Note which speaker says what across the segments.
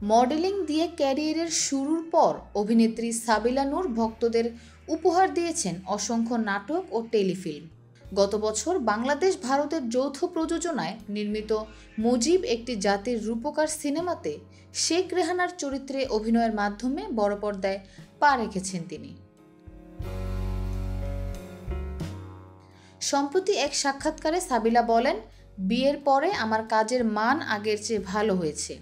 Speaker 1: Modelling দিয়ে ক্যারিয়ারের শুরুর পর অভিনেত্রী সাবিলা নূর ভক্তদের উপহার দিয়েছেন অসংখ্য নাটক ও টেলিফিল্ম। গত বছর বাংলাদেশ ভারতের যৌথ প্রযোজনায় নির্মিত মুজিব একটি জাতির রূপকার সিনেমাতে শেখ রেহানার চরিত্রে অভিনয়ের মাধ্যমে বড় পর্দায় পা রেখেছেন তিনি। সম্প্রতি এক সাক্ষাৎকারে সাবিলা বলেন, বিয়ের পরে আমার কাজের মান আগের চেয়ে ভালো হয়েছে।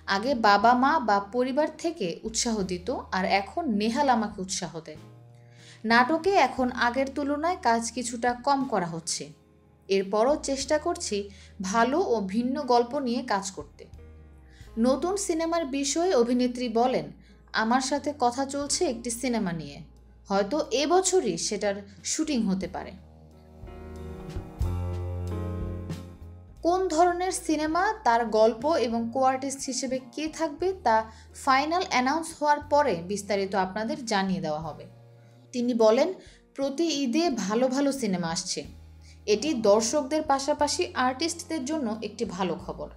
Speaker 1: আগে বাবা মা বা পরিবার থেকে উৎসাহ দিত, আর এখন নেহাল আমাকে উৎসাহ দেয়। নাটকে এখন আগের তুলনায় কাজ কিছুটা কম করা হচ্ছে। এরপরও চেষ্টা করছি ভালো ও ভিন্ন গল্প নিয়ে কাজ করতে। নতুন সিনেমার বিষয়ে অভিনেত্রী বলেন, আমার সাথে কথা চলছে একটি সিনেমা নিয়ে, হয়তো এবছরই সেটার শুটিং হতে পারে। কোন ধরনের সিনেমা, তার গল্প এবং কো-আর্টিস্ট হিসেবে কে থাকবে তা ফাইনাল অ্যানাউন্স হওয়ার পরে বিস্তারিত আপনাদের জানিয়ে দেওয়া হবে। তিনি বলেন, প্রতি ঈদে ভালো ভালো সিনেমা আসছে। এটি দর্শকদের পাশাপাশি আর্টিস্টদের জন্য একটি ভালো খবর।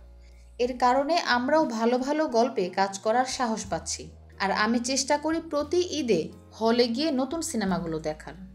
Speaker 1: এর কারণে আমরাও ভালো ভালো গল্পে কাজ করার সাহস পাচ্ছি, আর আমি চেষ্টা করি প্রতি ঈদে হলে গিয়ে নতুন সিনেমাগুলো দেখার।